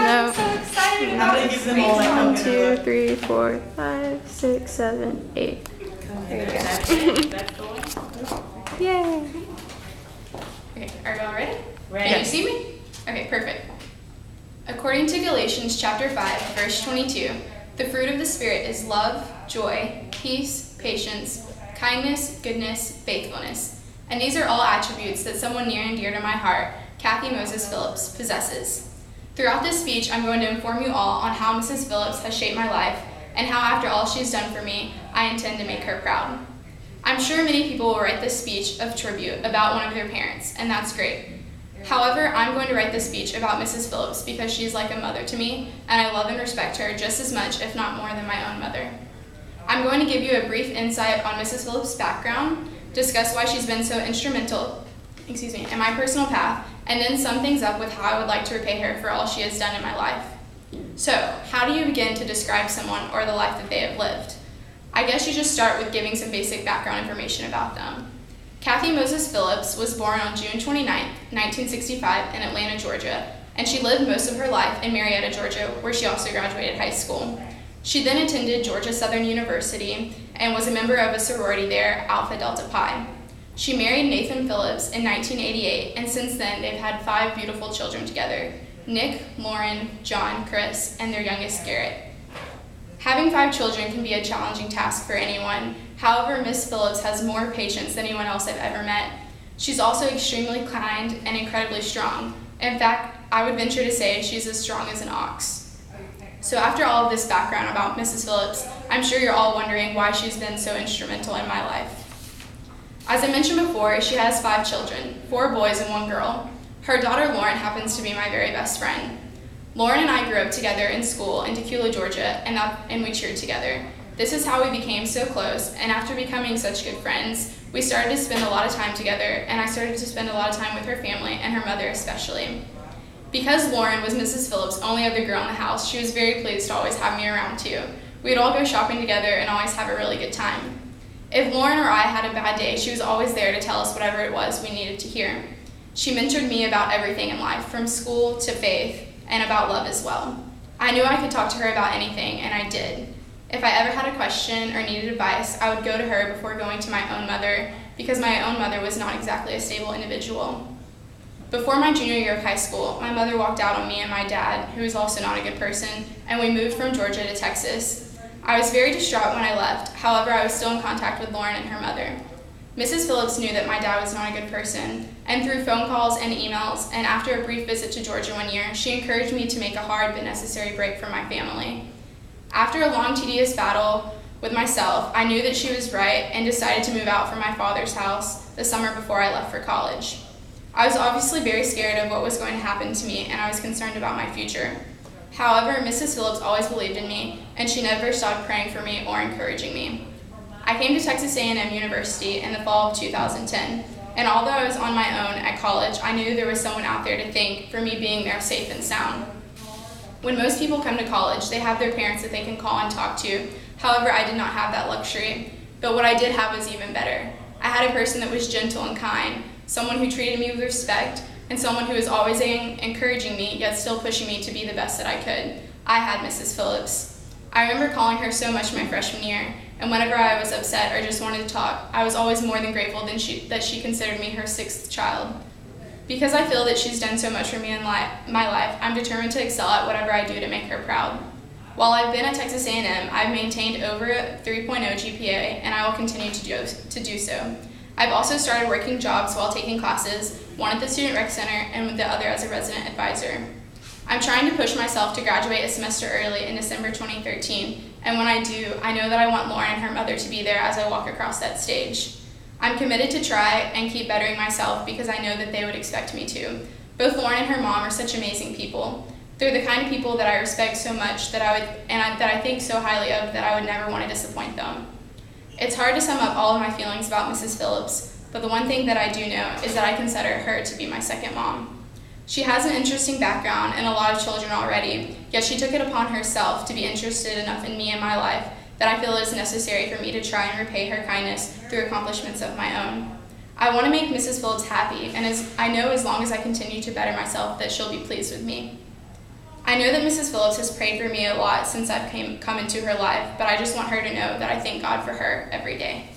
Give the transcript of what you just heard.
I'm so excited about it. Give them all like 1, 2, 3, 4, 5, 6, 7, 8. There you go. That's the one. Yay. Okay, are y'all ready? Ready. Can you see me? Okay, perfect. According to Galatians chapter 5, verse 22, the fruit of the Spirit is love, joy, peace, patience, kindness, goodness, faithfulness. And these are all attributes that someone near and dear to my heart, Kathy Moses Phillips, possesses. Throughout this speech, I'm going to inform you all on how Mrs. Phillips has shaped my life and how after all she's done for me, I intend to make her proud. I'm sure many people will write this speech of tribute about one of their parents, and that's great. However, I'm going to write this speech about Mrs. Phillips because she's like a mother to me, and I love and respect her just as much, if not more, than my own mother. I'm going to give you a brief insight on Mrs. Phillips' background, discuss why she's been so instrumental in my personal path, and then sum things up with how I would like to repay her for all she has done in my life. So, how do you begin to describe someone or the life that they have lived? I guess you just start with giving some basic background information about them. Kathy Moses Phillips was born on June 29, 1965 in Atlanta, Georgia, and she lived most of her life in Marietta, Georgia, where she also graduated high school. She then attended Georgia Southern University and was a member of a sorority there, Alpha Delta Pi. She married Nathan Phillips in 1988, and since then they've had 5 beautiful children together: Nick, Lauren, John, Chris, and their youngest, Garrett. Having 5 children can be a challenging task for anyone. However, Miss Phillips has more patience than anyone else I've ever met. She's also extremely kind and incredibly strong. In fact, I would venture to say she's as strong as an ox. So after all of this background about Mrs. Phillips, I'm sure you're all wondering why she's been so instrumental in my life. As I mentioned before, she has 5 children, 4 boys and 1 girl. Her daughter Lauren happens to be my very best friend. Lauren and I grew up together in school in Tequila, Georgia, and we cheered together. This is how we became so close, and after becoming such good friends, we started to spend a lot of time together, and I started to spend a lot of time with her family, and her mother especially. Because Lauren was Mrs. Phillips' only other girl in the house, she was very pleased to always have me around too. We'd all go shopping together and always have a really good time. If Lauren or I had a bad day, she was always there to tell us whatever it was we needed to hear. She mentored me about everything in life, from school to faith, and about love as well. I knew I could talk to her about anything, and I did. If I ever had a question or needed advice, I would go to her before going to my own mother, because my own mother was not exactly a stable individual. Before my junior year of high school, my mother walked out on me and my dad, who was also not a good person, and we moved from Georgia to Texas. I was very distraught when I left. However, I was still in contact with Lauren and her mother. Mrs. Phillips knew that my dad was not a good person, and through phone calls and emails, and after a brief visit to Georgia one year, she encouraged me to make a hard but necessary break from my family. After a long, tedious battle with myself, I knew that she was right and decided to move out from my father's house the summer before I left for college. I was obviously very scared of what was going to happen to me, and I was concerned about my future. However, Mrs. Phillips always believed in me, and she never stopped praying for me or encouraging me. I came to Texas A&M University in the fall of 2010, and although I was on my own at college, I knew there was someone out there to thank for me being there safe and sound. When most people come to college, they have their parents that they can call and talk to. However, I did not have that luxury, but what I did have was even better. I had a person that was gentle and kind, someone who treated me with respect, and someone who was always encouraging me, yet still pushing me to be the best that I could. I had Mrs. Phillips. I remember calling her so much my freshman year, and whenever I was upset or just wanted to talk, I was always more than grateful that she considered me her 6th child. Because I feel that she's done so much for me in my life, I'm determined to excel at whatever I do to make her proud. While I've been at Texas A&M, I've maintained over a 3.0 GPA, and I will continue to do so. I've also started working jobs while taking classes, one at the Student Rec Center and the other as a resident advisor. I'm trying to push myself to graduate a semester early in December 2013, and when I do, I know that I want Lauren and her mother to be there as I walk across that stage. I'm committed to try and keep bettering myself because I know that they would expect me to. Both Lauren and her mom are such amazing people. They're the kind of people that I respect so much that I think so highly of that I would never want to disappoint them. It's hard to sum up all of my feelings about Mrs. Phillips, but the one thing that I do know is that I consider her to be my second mom. She has an interesting background and a lot of children already, yet she took it upon herself to be interested enough in me and my life that I feel is necessary for me to try and repay her kindness through accomplishments of my own. I want to make Mrs. Phillips happy, and I know as long as I continue to better myself that she'll be pleased with me. I know that Mrs. Phillips has prayed for me a lot since I've come into her life, but I just want her to know that I thank God for her every day.